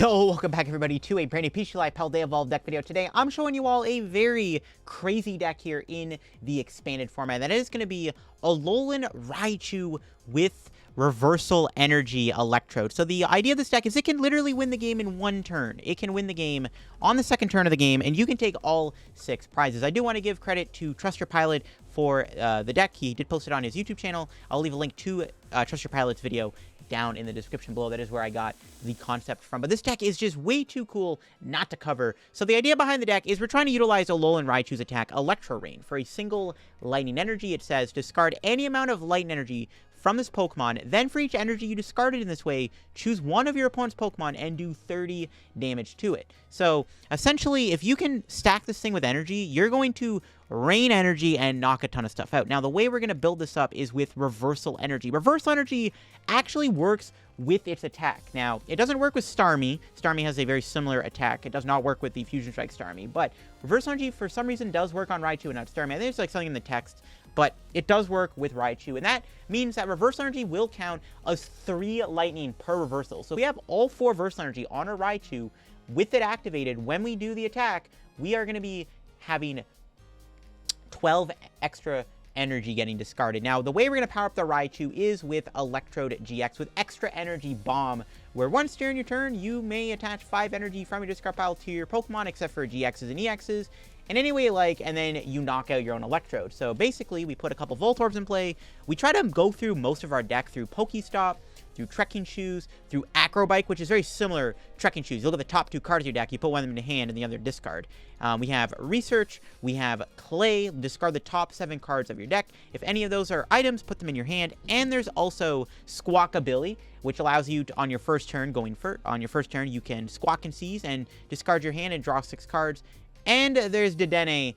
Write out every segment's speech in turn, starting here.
Yo, welcome back everybody to a brand new PTCGL Paldea Evolved deck video. Today, I'm showing you all a very crazy deck here in the expanded format. That is going to be Alolan Raichu with Reversal Energy Electrode. So the idea of this deck is it can literally win the game in one turn. It can win the game on the second turn of the game, and you can take all 6 prizes. I do want to give credit to Trust Your Pilot for the deck. He did post it on his YouTube channel. I'll leave a link to Trust Your Pilot's video down in the description below. That is where I got the concept from. But this deck is just way too cool not to cover. So the idea behind the deck is we're trying to utilize Alolan Raichu's attack, Electro Rain. For a single lightning energy, it says discard any amount of lightning energy from this Pokemon. Then for each energy you discarded in this way, choose one of your opponent's Pokemon and do 30 damage to it. So essentially, if you can stack this thing with energy, you're going to rain energy and knock a ton of stuff out. Now, the way we're going to build this up is with Reversal Energy. Reversal Energy actually works with its attack. Now, it doesn't work with Starmie. Starmie has a very similar attack. It does not work with the Fusion Strike Starmie, but Reversal Energy, for some reason, does work on Raichu and not Starmie. I think it's like something in the text, but it does work with Raichu, and that means that Reversal Energy will count as 3 lightning per reversal. So we have all 4 Reversal Energy on our Raichu. With it activated, when we do the attack, we are going to be having 12 extra energy getting discarded. Now, the way we're going to power up the Raichu is with Electrode-GX with Extra Energy Bomb, where once during your turn, you may attach 5 energy from your discard pile to your Pokemon, except for GXs and EXs, in any way you like, and then you knock out your own Electrode. So basically, we put a couple Voltorbs in play. We try to go through most of our deck through PokéStop, through Trekking Shoes, through Acro Bike, which is very similar to Trekking Shoes. You look at the top 2 cards of your deck, you put one of them in hand and the other discard. We have Research, we have Clay, discard the top 7 cards of your deck. If any of those are items, put them in your hand. And there's also Squawkabilly, which allows you to, on your first turn, you can Squawk and Seize and discard your hand and draw 6 cards. And there's Dedenne,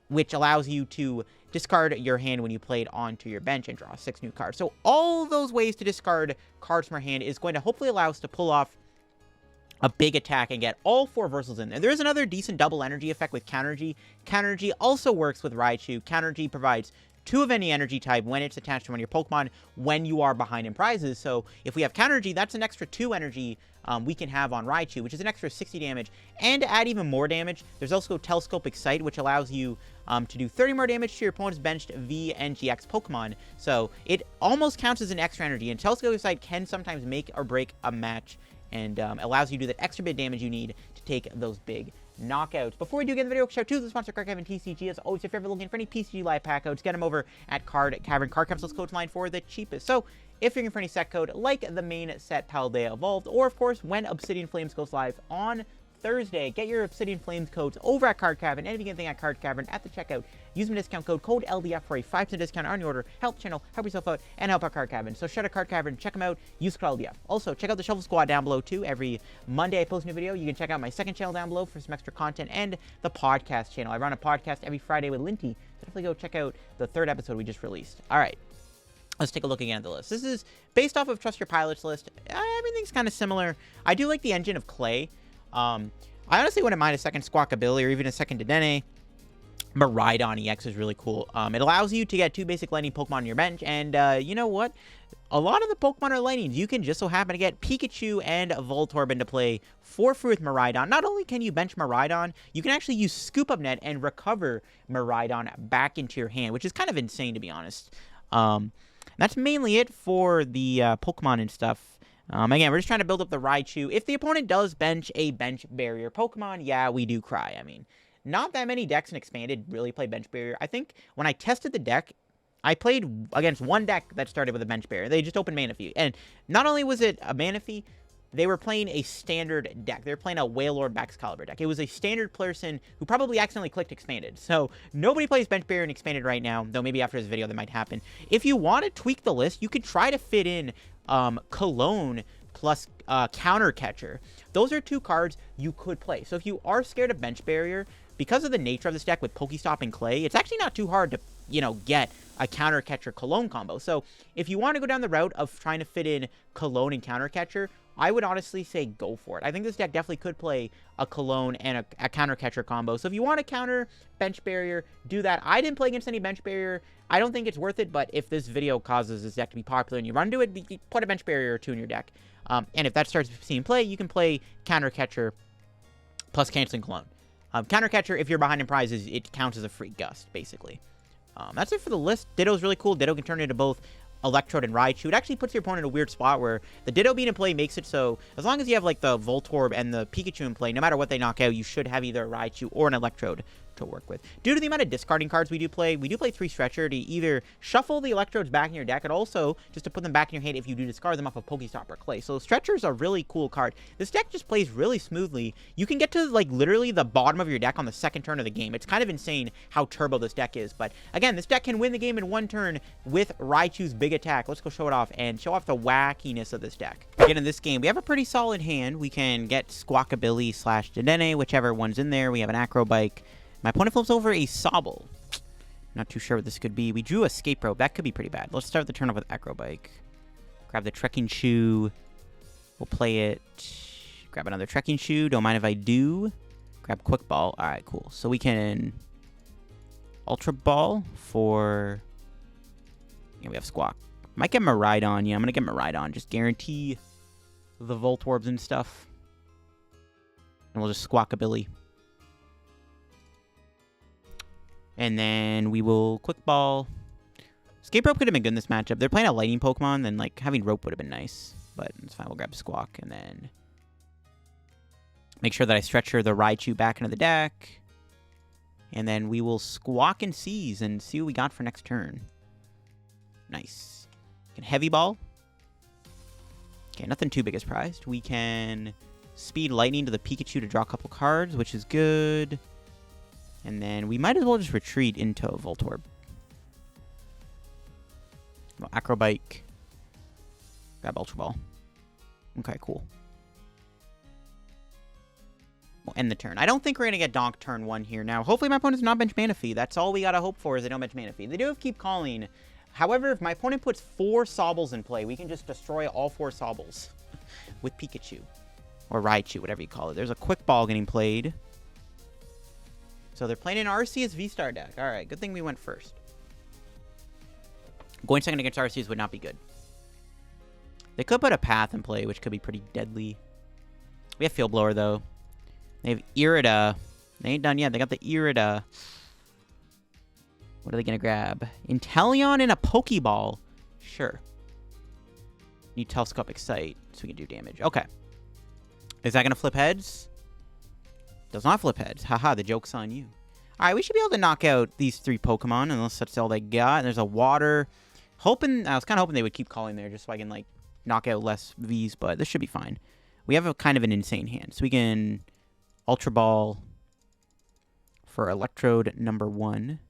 which allows you to discard your hand when you play it onto your bench and draw 6 new cards. So all those ways to discard cards from our hand is going to hopefully allow us to pull off a big attack and get all 4 reversals in there. There is another decent double energy effect with Counter Energy. Counter Energy also works with Raichu. Counter Energy provides 2 of any energy type when it's attached to one of your Pokemon when you are behind in prizes. So if we have Counter Energy, that's an extra 2 energy we can have on Raichu, which is an extra 60 damage. And to add even more damage, there's also Telescopic Sight, which allows you to do 30 more damage to your opponent's benched V and GX Pokemon. So it almost counts as an extra energy, and Telescopic Sight can sometimes make or break a match and allows you to do that extra bit damage you need to take those big knockouts. Before we do get in the video, shout out to the sponsor, Card Cavern TCG. As always, if you're ever looking for any PCG live pack codes, get them over at Card Cavern. Card Caven's code line for the cheapest. So if you're looking for any set code like the main set Paldea Evolved, or of course when Obsidian Flames goes live on Thursday, get your Obsidian Flames codes over at Card Cavern, and if you get anything at Card Cavern at the checkout, use my discount code LDF for a 5% discount on your order. Help the channel, help yourself out, and help out Card Cavern. So shout out Card Cavern, check them out, use code LDF. Also, check out the Shuffle Squad down below too. Every Monday I post a new video. You can check out my second channel down below for some extra content, and the podcast channel. I run a podcast every Friday with Linty, so definitely go check out the 3rd episode we just released. Alright, let's take a look again at the list. This is based off of Trust Your Pilot's list. Everything's kind of similar. I do like the engine of Clay. I honestly wouldn't mind a second Squawkabilly or even a second Dedenne. Miraidon EX is really cool. It allows you to get 2 basic lightning Pokemon on your bench, and you know what? A lot of the Pokemon are lightnings. You can just so happen to get Pikachu and Voltorb into play for free with Miraidon. Not only can you bench Miraidon, you can actually use Scoop Up Net and recover Miraidon back into your hand, which is kind of insane, to be honest. That's mainly it for the Pokemon and stuff. Again, we're just trying to build up the Raichu. If the opponent does bench a bench barrier Pokemon, yeah, we do cry. I mean, not that many decks in Expanded really play bench barrier. I think when I tested the deck, I played against one deck that started with a bench barrier. They just opened Manaphy. And not only was it a Manaphy, they were playing a standard deck. They were playing a Wailord Baxcalibur deck. It was a standard person who probably accidentally clicked Expanded. So nobody plays bench barrier in Expanded right now, though maybe after this video that might happen. If you want to tweak the list, you could try to fit in Cologne plus Counter Catcher. Those are 2 cards you could play. So if you are scared of bench barrier, because of the nature of this deck with PokéStop and Clay, it's actually not too hard to, get a Counter Catcher Cologne combo. So if you want to go down the route of trying to fit in Cologne and Counter Catcher, I would honestly say go for it. I think this deck definitely could play a Cologne and a Counter Catcher combo. So if you want to counter bench barrier, do that. I didn't play against any bench barrier. I don't think it's worth it, but if this video causes this deck to be popular and you run into it, put a bench barrier or 2 in your deck. And if that starts seeing play, you can play Counter Catcher plus Canceling Clone. Counter Catcher, if you're behind in prizes, it counts as a free Gust, basically. That's it for the list. Ditto's really cool. Ditto can turn into both Electrode and Raichu. It actually puts your opponent in a weird spot where the Ditto being in play makes it so as long as you have like the Voltorb and the Pikachu in play, no matter what they knock out, you should have either a Raichu or an Electrode to work with. Due to the amount of discarding cards we do play 3 Stretcher to either shuffle the Electrodes back in your deck and also just to put them back in your hand if you do discard them off of PokéStop or Clay. So Stretcher's a really cool card. This deck just plays really smoothly. You can get to like literally the bottom of your deck on the second turn of the game. It's kind of insane how turbo this deck is. But again, this deck can win the game in one turn with Raichu's big attack. Let's go show it off and show off the wackiness of this deck. Again, in this game, we have a pretty solid hand. We can get Squawkabilly / Dedenne, whichever one's in there. We have an Acro Bike. My opponent flips over a Sobble. Not too sure what this could be. We drew Escape Rope. That could be pretty bad. Let's start the turn off with Acro Bike. Grab the Trekking Shoe. We'll play it. Grab another Trekking Shoe. Don't mind if I do. Grab Quick Ball. Alright, cool. So we can Ultra Ball for... Yeah, we have Squawk. Might get Miraidon. Yeah, I'm going to get Miraidon. Just guarantee the Voltorbs and stuff. And we'll just Squawkabilly. And then we will Quick Ball. Escape Rope could have been good in this matchup. They're playing a Lightning Pokemon, then like having Rope would have been nice. But it's fine. We'll grab Squawk and then make sure that I Stretcher the Raichu back into the deck. And then we will Squawk and Seize and see what we got for next turn. Nice. We can Heavy Ball. Okay, nothing too big as prized. We can Speed Lightning to the Pikachu to draw a couple cards, which is good. And then we might as well just retreat into Voltorb. Well, Acro Bike. Grab Ultra Ball. Okay, cool. We'll end the turn. I don't think we're going to get Donk turn 1 here. Now, hopefully my opponent's not bench Mana Fee. That's all we got to hope for is they don't bench Mana Fee. They do have Keep Calling. However, if my opponent puts 4 Sobbles in play, we can just destroy all 4 Sobbles with Pikachu. Or Raichu, whatever you call it. There's a Quick Ball getting played. So they're playing an Arceus V-Star deck. Alright, good thing we went first. Going second against Arceus would not be good. They could put a Path in play, which could be pretty deadly. We have Field Blower, though. They have Irida. They ain't done yet. They got the Irida. What are they going to grab? Inteleon and a Pokeball. Sure. Need Telescopic Sight so we can do damage. Okay. Is that going to flip heads? Does not flip heads. Haha, the joke's on you. Alright, we should be able to knock out these 3 Pokemon, unless that's all they got. And there's a water. I was kind of hoping they would keep calling there, just so I can, like, knock out less Vs, but this should be fine. We have a kind of an insane hand. So we can Ultra Ball for Electrode number 1.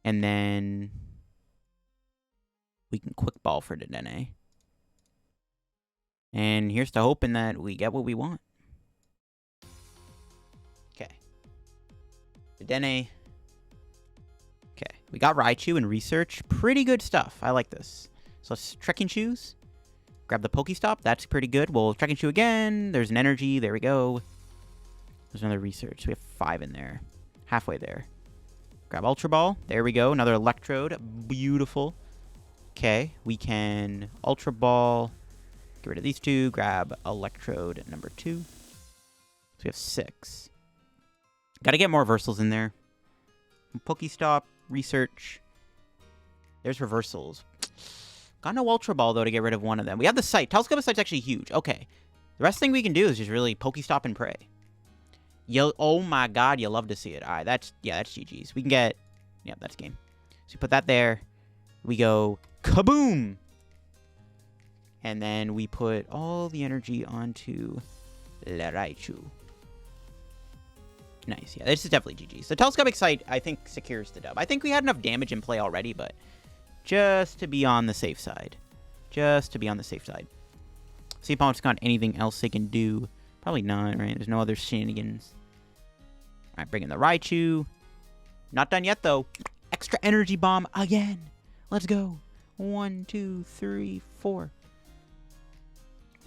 And then we can Quick Ball for Dedenne. And here's to hoping that we get what we want. Okay. Dedenne. Okay. We got Raichu and Research. Pretty good stuff. I like this. So let's Trekking Shoes. Grab the Pokéstop. That's pretty good. We'll Trekking Shoe again. There's an Energy. There we go. There's another Research. We have 5 in there. Halfway there. Grab Ultra Ball. There we go. Another Electrode. Beautiful. Okay. We can Ultra Ball. Get rid of these 2. Grab Electrode number 2. So we have 6. Got to get more reversals in there. Pokéstop. Research. There's reversals. Got no Ultra Ball, though, to get rid of one of them. We have the Sight. Telescopic Sight's actually huge. Okay. The rest thing we can do is just really Pokéstop and pray. Oh my god, you love to see it. Alright, that's GG's. We can get... Yeah, that's game. So we put that there. We go kaboom! And then we put all the energy onto Raichu. Nice, yeah, this is definitely GG's. The Telescopic Sight, I think, secures the dub. I think we had enough damage in play already, but just to be on the safe side. Just to be on the safe side. See if opponent's got anything else they can do. Probably not, right? There's no other shenanigans. Alright, bring in the Raichu. Not done yet, though. Extra Energy Bomb again. Let's go. 1, 2, 3, 4.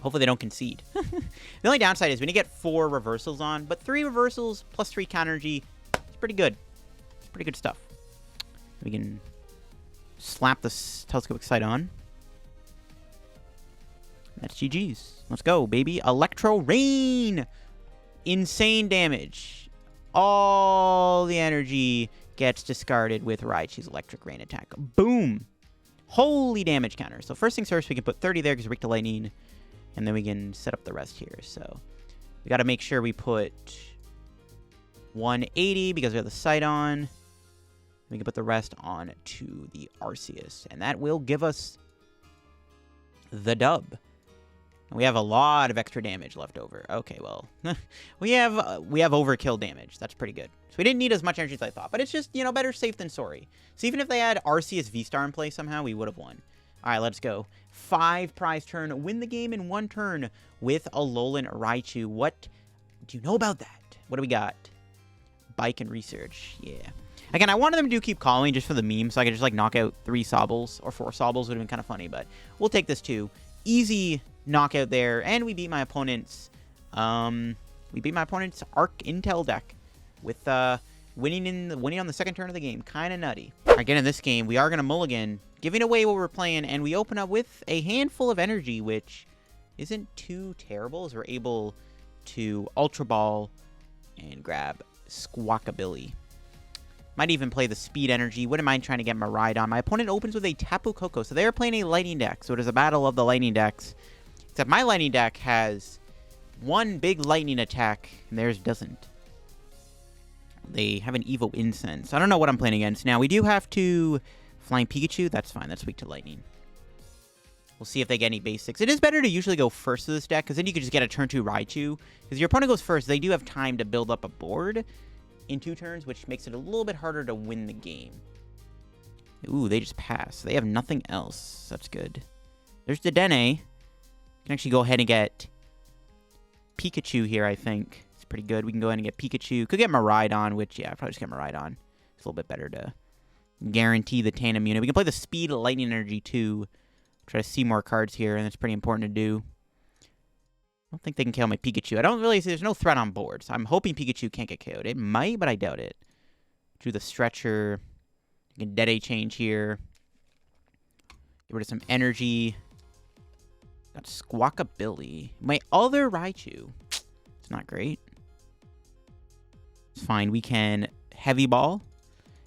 Hopefully they don't concede. The only downside is when you get 4 reversals on, but 3 reversals plus 3 counter energy, it's pretty good. It's pretty good stuff. We can slap the Telescopic Sight on. That's GG's. Let's go, baby. Electro Rain. Insane damage. All the energy gets discarded with Raichu's Electric Rain attack. Boom. Holy damage counter. So first things first, we can put 30 there because we're weak to lightning. And then we can set up the rest here. So we got to make sure we put 180 because we have the sight on. We can put the rest on to the Arceus. And that will give us the dub. We have a lot of extra damage left over. Okay, well, we have overkill damage. That's pretty good. So we didn't need as much energy as I thought. But it's just, you know, better safe than sorry. So even if they had Arceus V-Star in play somehow, we would have won. All right, let's go. 5 prize turn. Win the game in 1 turn with Alolan Raichu. What do you know about that? What do we got? Bike and research. Yeah. Again, I wanted them to keep calling just for the meme, so I could just, like, knock out 3 Sobbles or 4 Sobbles. Would have been kind of funny, but we'll take this too. Easy knockout there, and we beat my opponent's Arc Intel deck with winning on the second turn of the game. Kind of nutty. Again, in this game, we are gonna mulligan, giving away what we're playing, and we open up with a handful of energy, which isn't too terrible, as we're able to Ultra Ball and grab Squawkabilly. Might even play the Speed Energy. Wouldn't mind trying to get Miraidon. My opponent opens with a Tapu Koko, so they are playing a Lightning deck. So it is a battle of the Lightning decks. Except my Lightning deck has one big Lightning attack, and theirs doesn't. They have an Evo Incense. I don't know what I'm playing against. Now, we do have to Flying Pikachu. That's fine. That's weak to Lightning. We'll see if they get any basics. It is better to usually go first to this deck, because then you can just get a turn 2 Raichu. Because your opponent goes first, they do have time to build up a board in 2 turns, which makes it a little bit harder to win the game. Ooh, they just pass. They have nothing else. That's good. There's Dedenne. You can actually go ahead and get Pikachu here, I think. It's pretty good. We can go ahead and get Pikachu. Could get Miraidon, which, yeah, I'd probably just get Miraidon. It's a little bit better to guarantee the tandem unit. We can play the Speed Lightning Energy, too. Try to see more cards here, and that's pretty important to do. I don't think they can KO my Pikachu. I don't really see, there's no threat on board, so I'm hoping Pikachu can't get KO'd. It might, but I doubt it. Drew the Stretcher. You can Dedenne change here. Get rid of some energy. Got Squawkabilly. My other Raichu. It's not great. It's fine. We can Heavy Ball.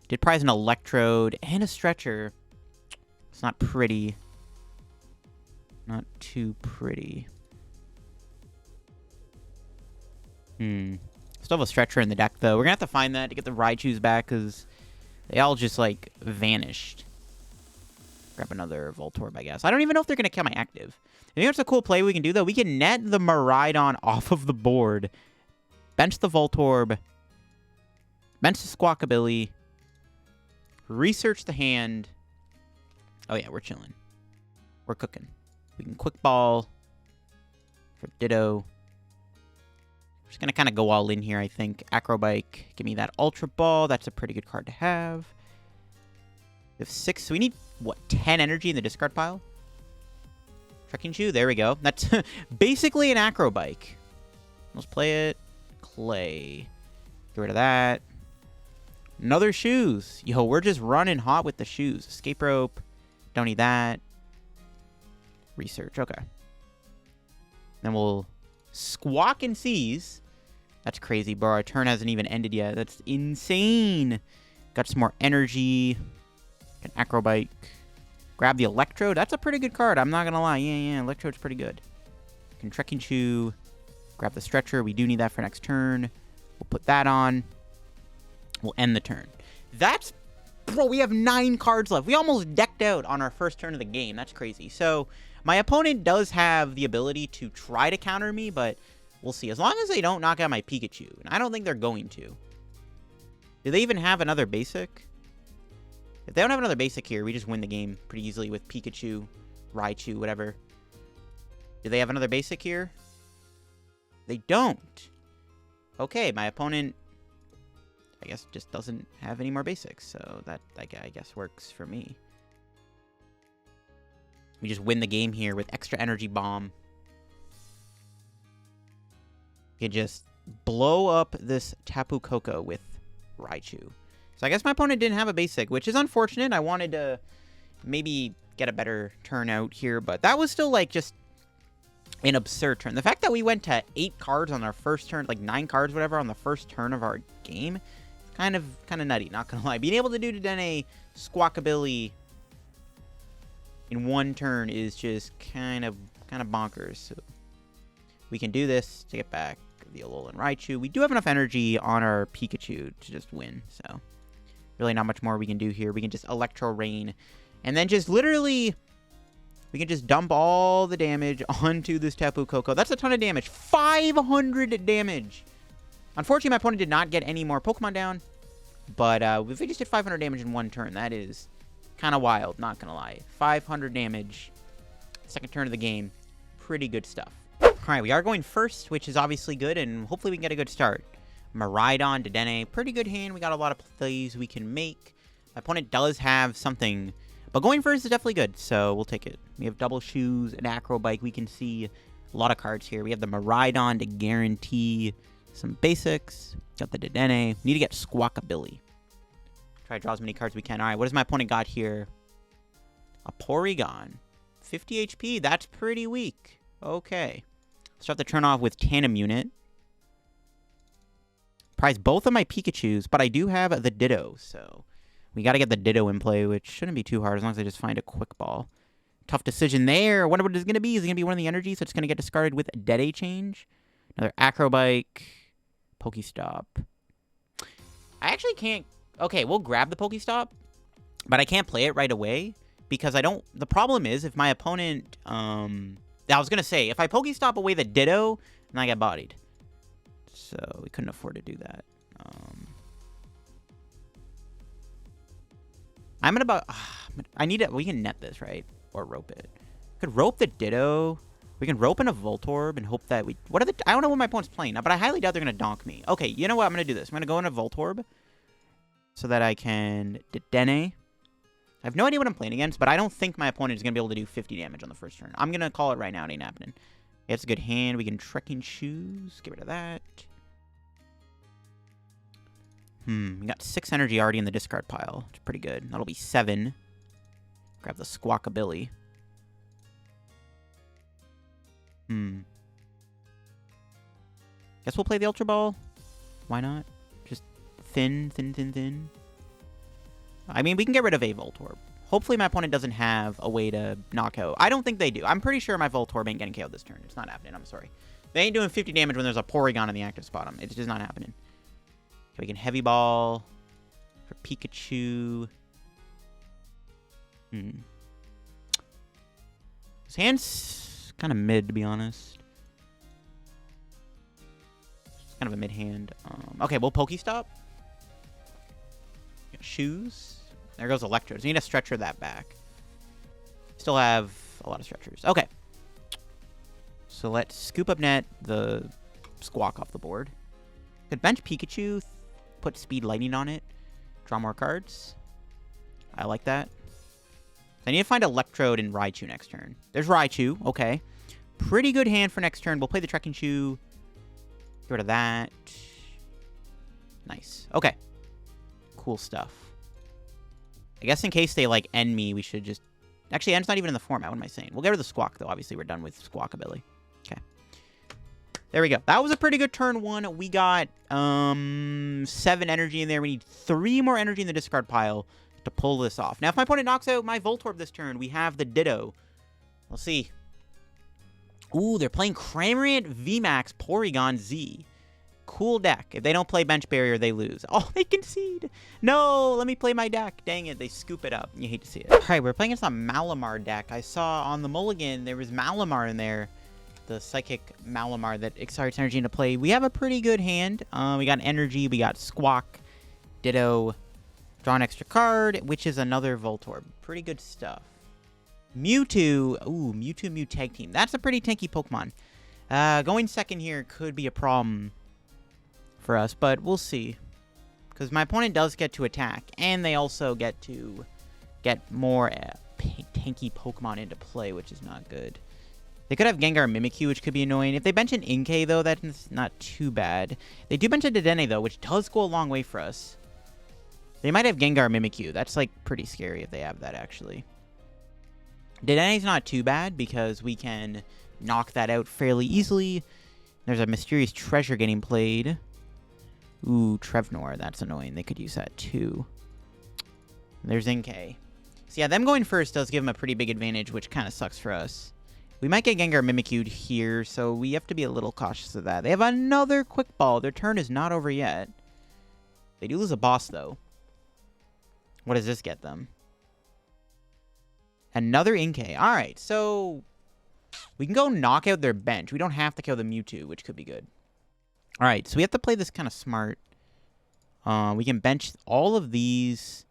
Did prize an Electrode and a Stretcher. It's not pretty. Not too pretty. Still have a Stretcher in the deck, though. We're going to have to find that to get the Raichus back, because they all just, like, vanished. Grab another Voltorb, I guess. I don't even know if they're going to kill my active. I think that's a cool play we can do, though. We can net the Miraidon off of the board. Bench the Voltorb. Bench the Squawkabilly. Research the hand. Oh, yeah, we're chilling. We're cooking. We can Quick Ball for Ditto. Just going to kind of go all in here, I think. Acro Bike. Give me that Ultra Ball. That's a pretty good card to have. We have 6. So we need, what, 10 energy in the discard pile? Trekking Shoe. There we go. That's basically an Acro Bike. Let's play it. Clay. Get rid of that. Another Shoes. Yo, we're just running hot with the Shoes. Escape Rope. Don't need that. Research. Okay. Then we'll Squawk and Seize. That's crazy, bro. Our turn hasn't even ended yet. That's insane. Got some more energy. An Acro Bike. Grab the Electrode. That's a pretty good card. I'm not going to lie. Yeah. Electrode's pretty good. Can Trekking Shoe. Grab the Stretcher. We do need that for next turn. We'll put that on. We'll end the turn. That's... Bro, we have 9 cards left. We almost decked out on our first turn of the game. That's crazy. So, my opponent does have the ability to try to counter me, but we'll see. As long as they don't knock out my Pikachu. And I don't think they're going to. Do they even have another basic? If they don't have another basic here, we just win the game pretty easily with Pikachu, Raichu, whatever. Do they have another basic here? They don't. Okay, my opponent, I guess, just doesn't have any more basics. So that, I guess, works for me. We just win the game here with extra energy bomb. You can just blow up this Tapu Koko with Raichu. So I guess my opponent didn't have a basic, which is unfortunate. I wanted to maybe get a better turnout here, but that was still, like, just an absurd turn. The fact that we went to 8 cards on our first turn, like 9 cards, whatever, on the first turn of our game, kind of nutty, not gonna lie. Being able to do Dedenne Squawkabilly in 1 turn is just kind of bonkers. So we can do this to get back the Alolan Raichu. We do have enough energy on our Pikachu to just win, so really not much more we can do here. We can just Electro Rain, and then just literally, we can just dump all the damage onto this Tapu Koko. That's a ton of damage. 500 damage. Unfortunately, my opponent did not get any more Pokemon down, but if we just did 500 damage in 1 turn, that is kind of wild, not gonna lie. 500 damage, second turn of the game. Pretty good stuff. Alright, we are going first, which is obviously good, and hopefully we can get a good start. Miraidon, Dedenne, pretty good hand. We got a lot of plays we can make. My opponent does have something, but going first is definitely good, so we'll take it. We have Double Shoes, an Acro Bike. We can see a lot of cards here. We have the Miraidon to guarantee some basics. Got the Dedenne. Need to get Squawkabilly. Try to draw as many cards as we can. Alright, what does my opponent got here? A Porygon. 50 HP. That's pretty weak. Okay. Start the turn off with Tandem Unit. Prize both of my Pikachus, but I do have the Ditto, so we got to get the Ditto in play, which shouldn't be too hard as long as I just find a Quick Ball. Tough decision there. I wonder what it's going to be. Is it going to be one of the energies that's going to get discarded with Dead Change? Another Acro Bike. PokéStop. I actually can't... Okay, we'll grab the PokéStop, but I can't play it right away because I don't... The problem is if my opponent... I was going to say, if I PokéStop away the Ditto, then I get bodied. So we couldn't afford to do that. I'm at about... I need it. We can net this, right? Or rope it. Could rope the Ditto. We can rope in a Voltorb and hope that we... What are the... I don't know what my opponent's playing now, but I highly doubt they're going to donk me. Okay, you know what? I'm going to do this. I'm going to go in a Voltorb so that I can Dedenne. I have no idea what I'm playing against, but I don't think my opponent is going to be able to do 50 damage on the first turn. I'm going to call it right now. It ain't happening. It's a good hand. We can Trekking Shoes. Get rid of that. We got 6 energy already in the discard pile. Which is pretty good. That'll be 7. Grab the Squawkabilly. Guess we'll play the Ultra Ball. Why not? Just thin. I mean, we can get rid of a Voltorb. Hopefully my opponent doesn't have a way to knock out. I don't think they do. I'm pretty sure my Voltorb ain't getting KO'd this turn. It's not happening. I'm sorry. They ain't doing 50 damage when there's a Porygon in the active spot. It's just not happening. Okay, we can Heavy Ball for Pikachu. His hand's kind of mid, to be honest. It's kind of a mid hand. Okay, we'll PokéStop. Shoes. There goes Electrodes. We need to stretcher that back. Still have a lot of stretchers. Okay. So let's Scoop Up Net the Squawk off the board. Could bench Pikachu, put Speed Lightning on it, draw more cards. I like that. I need to find Electrode and Raichu next turn. There's Raichu. Okay. Pretty good hand for next turn. We'll play the Trekking Shoe. Get rid of that. Nice. Okay. Cool stuff. I guess in case they, like, end me, we should just... Actually, end's not even in the format. What am I saying? We'll get rid of the Squawk, though. Obviously, we're done with Squawkabilly. Okay. There we go. That was a pretty good turn 1. We got 7 energy in there. We need 3 more energy in the discard pile to pull this off. Now, if my opponent knocks out my Voltorb this turn, we have the Ditto. We'll see. Ooh, they're playing Cramorant VMAX Porygon Z. Cool deck. If they don't play Bench Barrier, they lose. Oh, they concede. No, let me play my deck. Dang it, they scoop it up. You hate to see it. All right, we're playing against a Malamar deck. I saw on the mulligan there was Malamar in there. The Psychic Malamar that accelerates energy into play. We have a pretty good hand. We got energy. We got Squawk, Ditto, draw an extra card, which is another Voltorb. Pretty good stuff. Mewtwo. Ooh, Mewtwo Mew tag team. That's a pretty tanky Pokemon. Going second here could be a problem for us, but we'll see. Because my opponent does get to attack, and they also get to get more tanky Pokemon into play, which is not good. They could have Gengar Mimikyu, which could be annoying. If they bench an Inkay, though, that's not too bad. They do bench a Dedenne, though, which does go a long way for us. They might have Gengar Mimikyu. That's, like, pretty scary if they have that, actually. Dedenne's not too bad because we can knock that out fairly easily. There's a mysterious treasure getting played. Ooh, Trevnor. That's annoying. They could use that too. There's Inkay. So yeah, them going first does give them a pretty big advantage, which kind of sucks for us. We might get Gengar Mimikyu'd here, so we have to be a little cautious of that. They have another Quick Ball. Their turn is not over yet. They do lose a boss, though. What does this get them? Another Inkay. Alright, so we can go knock out their bench. We don't have to kill the Mewtwo, which could be good. Alright, so we have to play this kind of smart. We can bench all of these.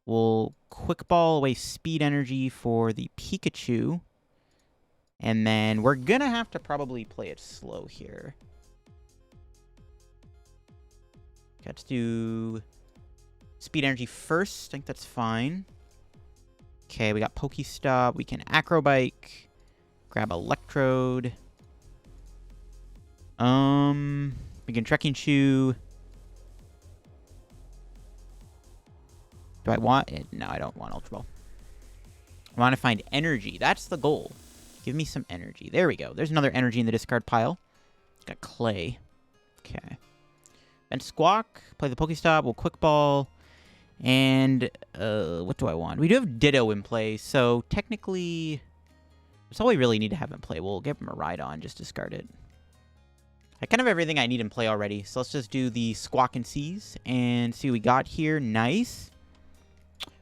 We'll Quick Ball away Speed Energy for the Pikachu. And then we're going to have to probably play it slow here. Okay, let's do Speed Energy first. I think that's fine. Okay, we got PokéStop. We can Acro Bike. Grab Electrode. We can Trekking Shoe. Do I want it? No, I don't want Ultra Ball. I want to find energy. That's the goal. Give me some energy. There we go. There's another energy in the discard pile. Got Clay. Okay. Then Squawk. Play the PokéStop. We'll Quick Ball. And, what do I want? We do have Ditto in play, so technically, that's all we really need to have in play. We'll give him a Miraidon, just discard it. I kind of have everything I need in play already, so let's just do the Squawk and Seize and see what we got here. Nice.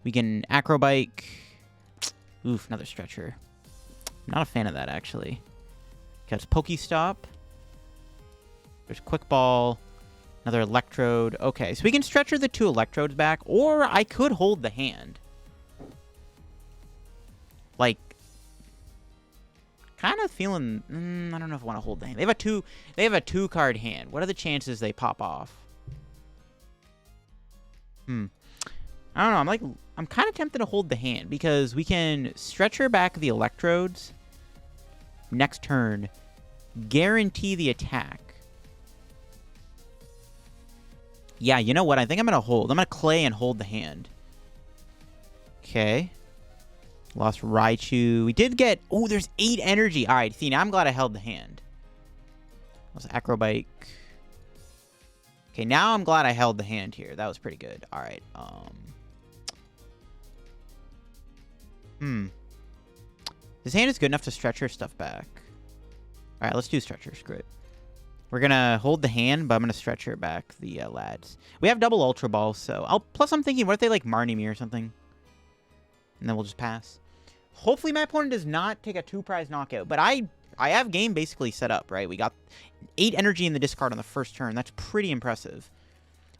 We can Acro Bike. Oof, another Stretcher. Not a fan of that, actually. Got PokéStop. There's Quick Ball. Another Electrode. Okay, so we can Stretcher the 2 Electrodes back, or I could hold the hand. Like, kind of feeling... I don't know if I want to hold the hand. They have a 2-card hand. What are the chances they pop off? I don't know. I'm kind of tempted to hold the hand, because we can Stretcher back the Electrodes next turn, guarantee the attack. Yeah, you know what? I think I'm going to hold. I'm going to Clay and hold the hand. Okay. Lost Raichu. We did get... Oh, there's 8 energy. All right, see, now I'm glad I held the hand. Lost Acro Bike. Okay, now I'm glad I held the hand here. That was pretty good. All right. This hand is good enough to Stretcher stuff back. All right, let's do Stretcher. Screw it. We're going to hold the hand, but I'm going to Stretcher back the lads. We have double Ultra Ball, so... Plus, I'm thinking, what if they, like, Marnie me or something? And then we'll just pass. Hopefully, my opponent does not take a 2-prize knockout. But I have game basically set up, right? We got 8 energy in the discard on the first turn. That's pretty impressive.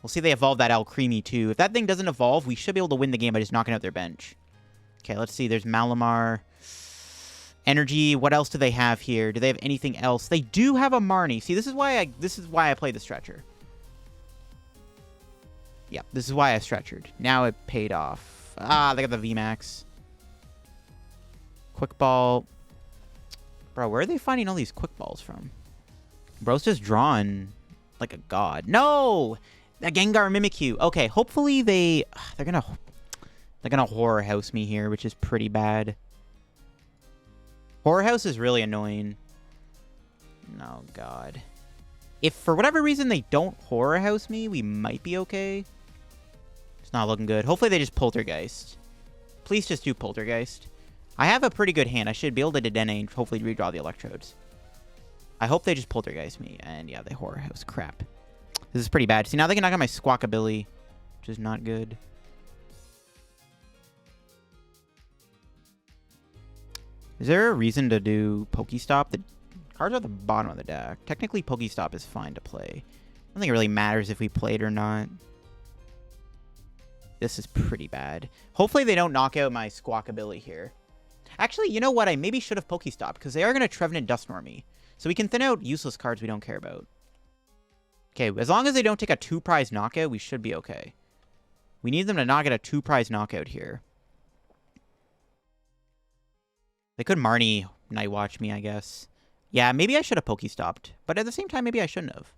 We'll see if they evolve that Alcremie, too. If that thing doesn't evolve, we should be able to win the game by just knocking out their bench. Okay, let's see. There's Malamar. Energy. What else do they have here? Do they have anything else? They do have a Marnie. See, this is why I play the Stretcher. Yeah, this is why I Stretchered. Now it paid off. Ah, they got the VMAX. Quick Ball. Bro, where are they finding all these Quick Balls from? Bro's just drawn like a god. No! That Gengar Mimikyu. Okay, hopefully they're gonna Horror House me here, which is pretty bad. Horror House is really annoying. Oh, God. If for whatever reason they don't Horror House me, we might be okay. It's not looking good. Hopefully they just Poltergeist. Please just do Poltergeist. I have a pretty good hand. I should be able to Dedenne and hopefully redraw the Electrodes. I hope they just Poltergeist me. And yeah, they Horror House. Crap. This is pretty bad. See, now they can knock out my Squawkabilly, which is not good. Is there a reason to do PokéStop? The cards are at the bottom of the deck. Technically, PokéStop is fine to play. I don't think it really matters if we play it or not. This is pretty bad. Hopefully, they don't knock out my Squawkabilly here. Actually, you know what? I maybe should have PokéStop, because they are going to Trevenant Dusknoir me. So we can thin out useless cards we don't care about. Okay, as long as they don't take a 2-prize knockout, we should be okay. We need them to not get a 2-prize knockout here. They could Marnie Night Watch me, I guess. Yeah, maybe I should have PokéStopped. But at the same time, maybe I shouldn't have.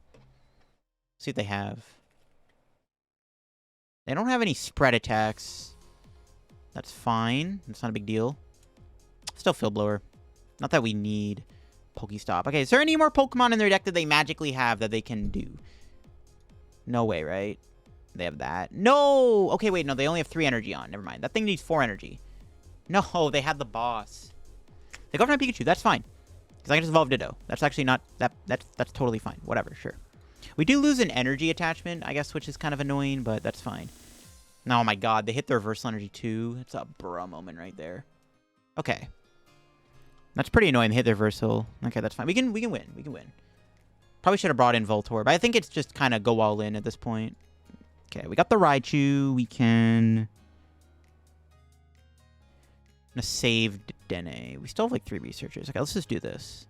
See what they have. They don't have any spread attacks. That's fine. That's not a big deal. Still Field Blower. Not that we need. PokéStop. Okay, is there any more Pokemon in their deck that they magically have that they can do? No way, right? They have that. No! Okay, wait, no, they only have 3 energy on. Never mind. That thing needs 4 energy. No, they had the boss. They go for my Pikachu. That's fine. Because I can just evolve Ditto. That's actually not... That's totally fine. Whatever, sure. We do lose an energy attachment, I guess, which is kind of annoying, but that's fine. Oh my god, they hit the Reversal Energy too. It's a bruh moment right there. Okay. That's pretty annoying. They hit the Reversal. Okay, that's fine. We can win. We can win. Probably should have brought in Voltorb, but I think it's just kind of go all in at this point. Okay, we got the Raichu. We can... I'm gonna save Dedenne. We still have like 3 researchers. Okay, let's just do this.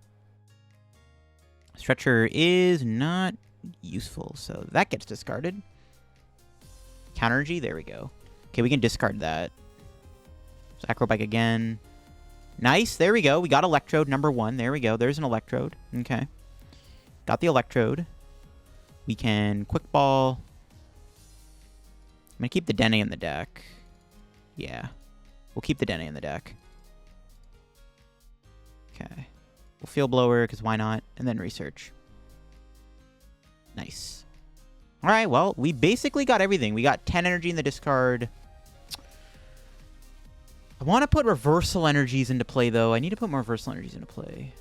Stretcher is not useful, so that gets discarded. Counter Energy, there we go. Okay, we can discard that. So Acro Bike again. Nice, there we go. We got Electrode, number 1. There we go. There's an Electrode. Okay. Got the Electrode. We can Quick Ball. I'm going to keep the Dedenne in the deck. Yeah. We'll keep the Dedenne in the deck. Okay. We'll Field Blower, because why not? And then Research. Nice. Alright, well, we basically got everything. We got 10 energy in the discard. I want to put Reversal Energies into play, though. I need to put more Reversal Energies into play.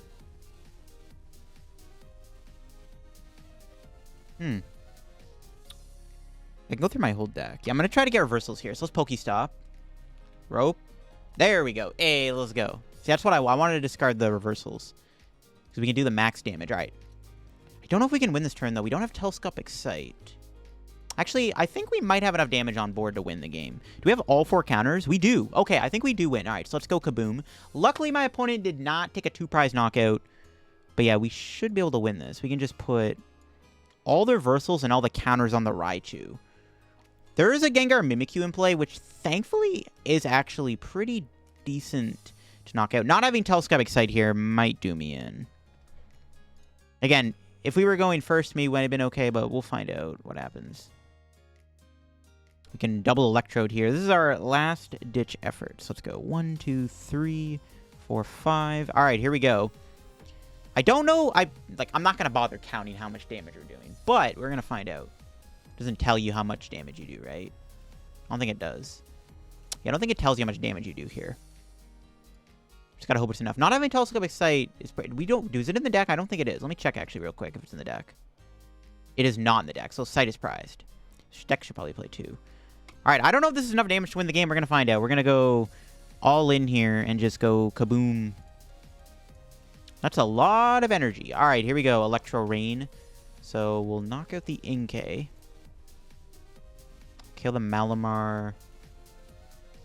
I can go through my whole deck. Yeah, I'm going to try to get Reversals here. So let's PokéStop. Rope. There we go. Hey, let's go. See, that's what I wanted to discard the Reversals. Because we can do the max damage. Alright. I don't know if we can win this turn, though. We don't have Telescopic Sight. Actually, I think we might have enough damage on board to win the game. Do we have all 4 counters? We do. Okay, I think we do win. Alright, so let's go Kaboom. Luckily, my opponent did not take a 2-prize knockout. But yeah, we should be able to win this. We can just put all the reversals and all the counters on the Raichu. There is a Gengar Mimikyu in play, which thankfully is actually pretty decent to knock out. Not having Telescopic Sight here might do me in. Again, if we were going first, me would have been okay, but we'll find out what happens. We can double Electrode here. This is our last ditch effort. So let's go 1, 2, 3, 4, 5. All right, here we go. I don't know. I'm not gonna bother counting how much damage we're doing, but we're gonna find out. Doesn't tell you how much damage you do, right? I don't think it does. Yeah, I don't think it tells you how much damage you do here. Just gotta hope it's enough. Not having Telescopic Sight is... Is it in the deck? I don't think it is. Let me check actually real quick if it's in the deck. It is not in the deck, so Sight is prized. Deck should probably play 2. Alright, I don't know if this is enough damage to win the game. We're gonna find out. We're gonna go all in here and just go kaboom. That's a lot of energy. Alright, here we go. Electro Rain. So we'll knock out the Inkay. Kill the Malamar.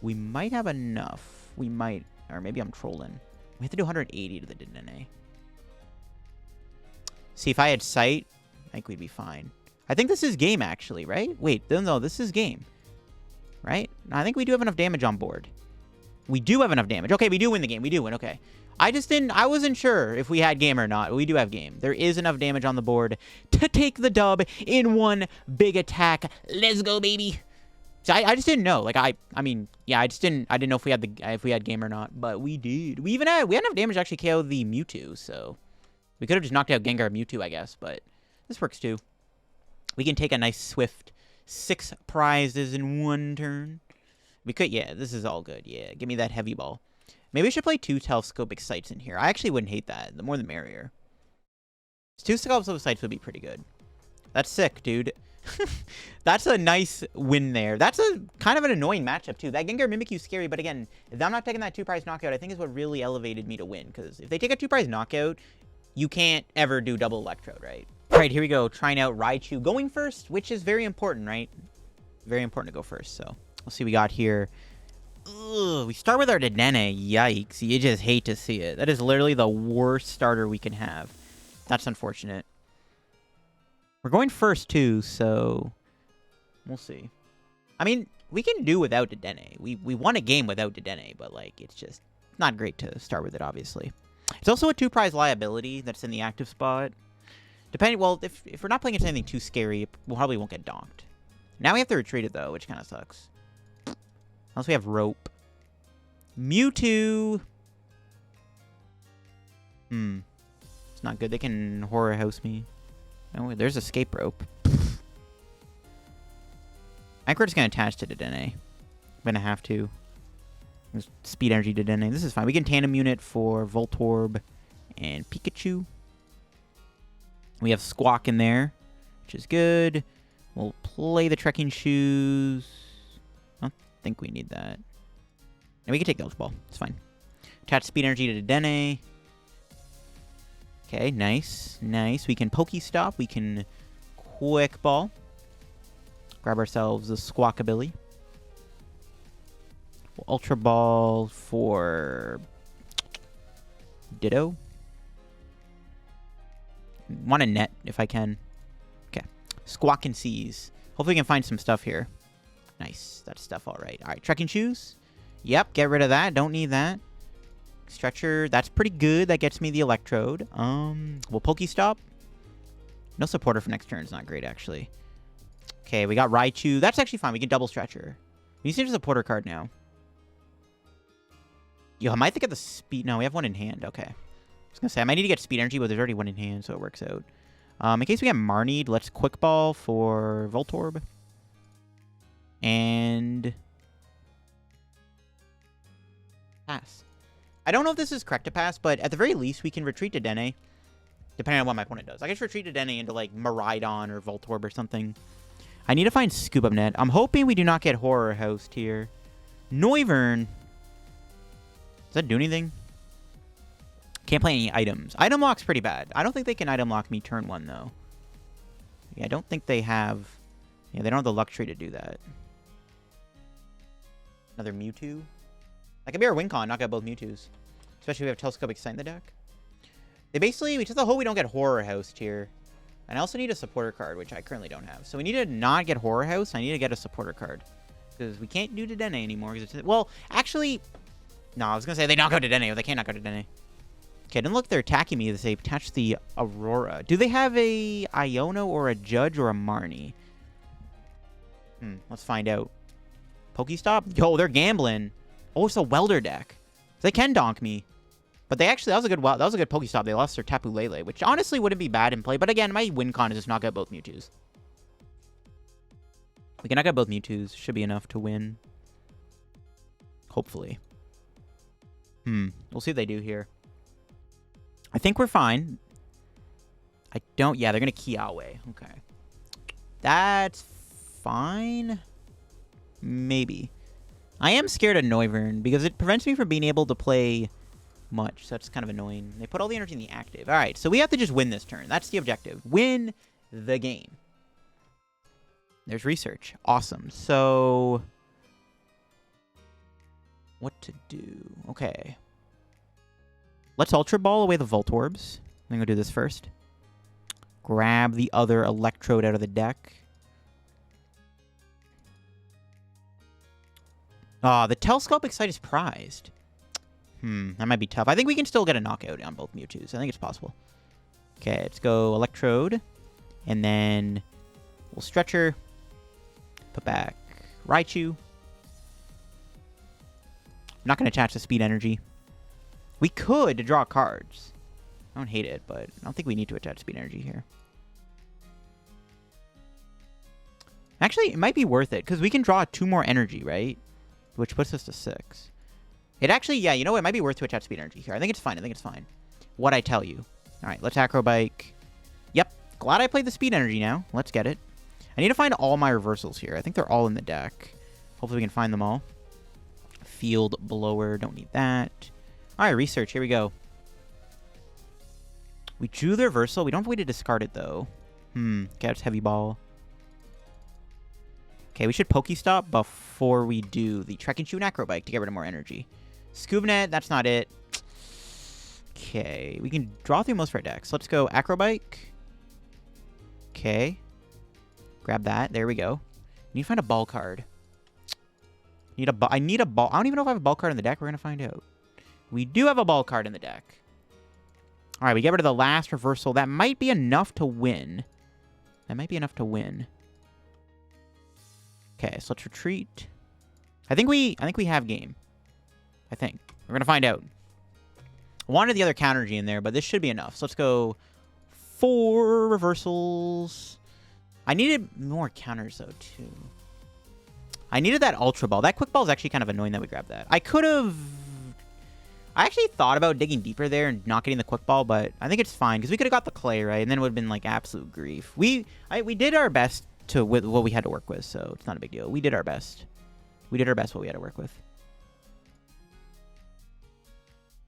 We might have enough. We might. Or maybe I'm trolling. We have to do 180 to the Dedenne. See, if I had Sight, I think we'd be fine. I think this is game, actually, right? Wait, no, this is game. Right? I think we do have enough damage on board. We do have enough damage. Okay, we do win the game. We do win, okay. I wasn't sure if we had game or not. We do have game. There is enough damage on the board to take the dub in one big attack. Let's go, baby. So I just didn't know. Like, I mean, yeah, I didn't know if we had game or not, but we did. We had enough damage to actually KO the Mewtwo, so we could have just knocked out Gengar Mewtwo, I guess, but this works too. We can take a nice swift 6 prizes in one turn. We could, yeah, this is all good. Yeah, give me that heavy ball. Maybe we should play 2 Telescopic Sights in here. I actually wouldn't hate that. The more the merrier. 2 Telescopic Sights would be pretty good. That's sick, dude. That's a nice win there. That's a kind of an annoying matchup, too. That Gengar Mimikyu is scary, but again, if I'm not taking that 2-prize knockout, I think is what really elevated me to win. Because if they take a 2-prize knockout, you can't ever do double Electrode, right? All right, here we go. Trying out Raichu. Going first, which is very important, right? Very important to go first, so let's see what we got here. Ugh, we start with our Dedenne. Yikes. You just hate to see it. That is literally the worst starter we can have. That's unfortunate. We're going first, too, so we'll see. I mean, we can do without Dedenne. We won a game without Dedenne, but, like, it's just not great to start with it, obviously. It's also a 2-prize liability that's in the active spot. Depending, well, if we're not playing into anything too scary, we probably won't get donked. Now we have to retreat it, though, which kind of sucks. Unless we have Rope. Mewtwo. It's not good. They can horror house me. Oh, there's escape rope. I think we're just going to attach to Dedenne. I'm going to have to. Speed Energy Dedenne. This is fine. We can tandem unit for Voltorb and Pikachu. We have Squawk in there, which is good. We'll play the Trekking Shoes. I don't think we need that. And we can take the Ultra Ball. It's fine. Attach Speed Energy to Dedenne. Okay, nice. Nice. We can PokéStop. We can Quick Ball. Grab ourselves a Squawkabilly. We'll Ultra Ball for Ditto. Want a net if I can. Okay. Squawk and Seize. Hopefully we can find some stuff here. Nice. That's stuff all right. All right. Trekking Shoes. Yep. Get rid of that. Don't need that. Stretcher. That's pretty good. That gets me the Electrode. We'll PokéStop. No supporter for next turn is not great, actually. Okay, we got Raichu. That's actually fine. We can double Stretcher. We need to change the supporter card now. Yo, I might think of the speed. No, we have one in hand. Okay. I was going to say, I might need to get Speed Energy, but there's already one in hand, so it works out. In case we get Marnied, let's Quick Ball for Voltorb. And pass. I don't know if this is correct to pass, but at the very least, we can retreat to Dedenne, depending on what my opponent does. I can just retreat to Dedenne into, like, Miraidon or Voltorb or something. I need to find Scoop Up Net. I'm hoping we do not get Horror Host here. Noivern. Does that do anything? Can't play any items. Item lock's pretty bad. I don't think they can item lock me turn 1, though. Yeah, I don't think they have... Yeah, they don't have the luxury to do that. Another Mewtwo. That could be our win con, knock out both Mewtwo's. Especially if we have Telescopic Sight in the deck. They basically... We just hope we don't get Horror Host here. And I also need a supporter card, which I currently don't have. So we need to not get Horror House. I need to get a supporter card. Because we can't do Dedenne anymore. Well, actually... No, I was going to say they knock out Dedenne, but they can't knock out Dedenne. Okay, then look, they're attacking me. They attach the Aurora. Do they have a Iono or a Judge or a Marnie? Let's find out. PokéStop? Yo, they're gambling. Oh, it's a Welder deck. They can donk me. But they actually, that was a good PokéStop. They lost their Tapu Lele, which honestly wouldn't be bad in play. But again, my win con is just knock out both Mewtwo's. We can knock out both Mewtwo's. Should be enough to win. Hopefully. We'll see what they do here. I think we're fine. I don't... Yeah, they're going to Kiawe. Okay. That's fine. Maybe. I am scared of Noivern because it prevents me from being able to play much. So that's kind of annoying. They put all the energy in the active. All right, so we have to just win this turn. That's the objective. Win the game. There's research. Awesome. So... What to do? Okay. Let's Ultra Ball away the Voltorbs. I'm going to do this first. Grab the other Electrode out of the deck. The Telescopic Sight is prized. That might be tough. I think we can still get a knockout on both Mewtwo's. I think it's possible. Okay, let's go Electrode. And then we'll Stretcher. Put back Raichu. I'm not going to attach the Speed Energy. We could to draw cards. I don't hate it, but I don't think we need to attach Speed Energy here. Actually, it might be worth it, because we can draw 2 more energy, right? Which puts us to 6. It actually, yeah, you know what? It might be worth to attach Speed Energy here. I think it's fine. I think it's fine. What I tell you. All right, let's Acro Bike. Yep. Glad I played the Speed Energy now. Let's get it. I need to find all my reversals here. I think they're all in the deck. Hopefully we can find them all. Field Blower. Don't need that. All right, research. Here we go. We drew the reversal. We don't have a way to discard it, though. Okay, that's Heavy Ball. Okay, we should PokéStop before we do the Trekking Shoe and Acro Bike to get rid of more energy. Scoop Net, that's not it. Okay, we can draw through most of our decks. Let's go Acro Bike. Okay. Grab that. There we go. Need to find a ball card. I need a ball. I don't even know if I have a ball card in the deck. We're going to find out. We do have a ball card in the deck. All right, we get rid of the last reversal. That might be enough to win. That might be enough to win. Okay, so let's retreat. I think we have game. I think. We're going to find out. Wanted the other Counter Energy in there, but this should be enough. So let's go 4 reversals. I needed more counters, though, too. I needed that Ultra Ball. That Quick Ball is actually kind of annoying that we grabbed that. I could have... I actually thought about digging deeper there and not getting the Quick Ball, but I think it's fine, because we could have got the Clay, right? And then it would have been, like, absolute grief. We did our best with what we had to work with, so it's not a big deal. We did our best. We did our best what we had to work with.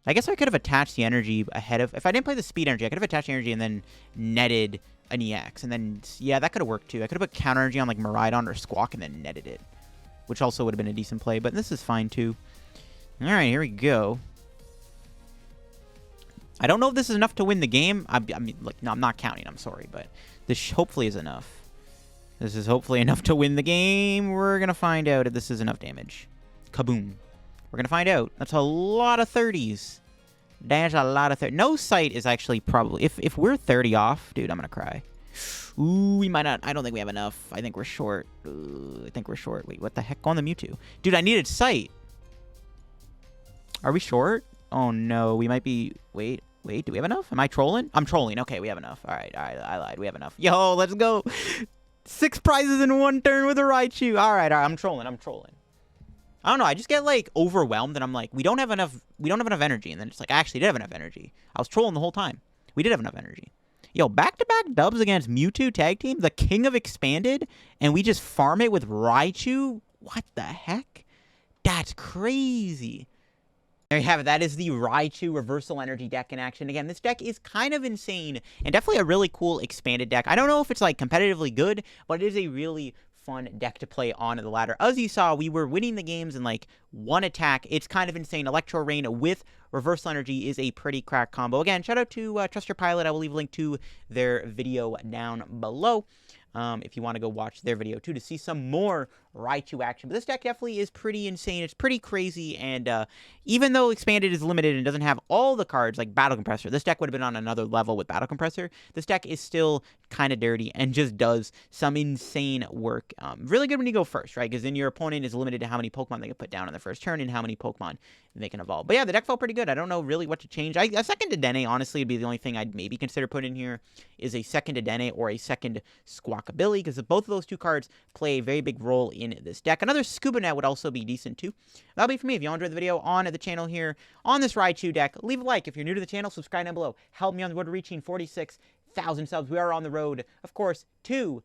I guess I could have attached the energy ahead of... If I didn't play the speed energy, I could have attached the energy and then netted an EX. And then, yeah, that could have worked, too. I could have put counter energy on, like, Miraidon or Squawk and then netted it, which also would have been a decent play. But this is fine, too. All right, here we go. I don't know if this is enough to win the game. I mean, like, no, I'm not counting. I'm sorry. But this hopefully is enough. This is hopefully enough to win the game. We're going to find out if this is enough damage. Kaboom. We're going to find out. That's a lot of 30s. That's a lot of 30s. No sight is actually probably... If we're 30 off, dude, I'm going to cry. Ooh, we might not... I don't think we have enough. I think we're short. I think we're short. Wait, what the heck? Go on the Mewtwo. Dude, I needed sight. Are we short? Oh, no. We might be... Wait, do we have enough? Am I trolling? I'm trolling. Okay, we have enough. All right, I lied. We have enough. Yo, let's go. 6 prizes in 1 turn with a Raichu. All right, I'm trolling. I don't know. I just get, like, overwhelmed, and I'm like, we don't have enough energy. And then it's like, I actually did have enough energy. I was trolling the whole time. We did have enough energy. Yo, back-to-back dubs against Mewtwo tag team, the king of expanded, and we just farm it with Raichu? What the heck? That's crazy. There you have it. That is the Raichu Reversal Energy deck in action. Again, this deck is kind of insane and definitely a really cool expanded deck. I don't know if it's, like, competitively good, but it is a really fun deck to play on the ladder. As you saw, we were winning the games in, like, 1 attack. It's kind of insane. Electro Rain with Reversal Energy is a pretty crack combo. Again, shout out to Trust Your Pilot. I will leave a link to their video down below. If you want to go watch their video, too, to see some more Raichu action. But this deck definitely is pretty insane. It's pretty crazy, and even though Expanded is limited and doesn't have all the cards, like Battle Compressor, this deck would have been on another level with Battle Compressor. This deck is still kind of dirty and just does some insane work. Really good when you go first, right? Because then your opponent is limited to how many Pokemon they can put down on the first turn and how many Pokemon they can evolve. But yeah, the deck felt pretty good. I don't know really what to change. A second Dedenne, honestly, would be the only thing I'd maybe consider putting in here, is a second Dedenne or a second Squawkabilly, because both of those 2 cards play a very big role in this deck. Another Scuba Net would also be decent, too. That'll be for me. If you all enjoyed the video on the channel here on this Raichu deck, leave a like. If you're new to the channel, subscribe down below. Help me on the road to reaching 46,000 subs. We are on the road, of course, to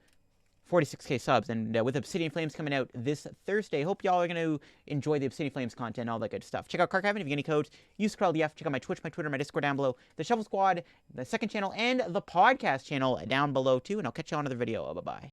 46k subs, and with Obsidian Flames coming out this Thursday, hope y'all are going to enjoy the Obsidian Flames content and all that good stuff. Check out Carcaven if you get any codes. Use LDF. Check out my Twitch, my Twitter, my Discord down below. The Shovel Squad, the second channel, and the podcast channel down below, too, and I'll catch you on another video. Bye-bye.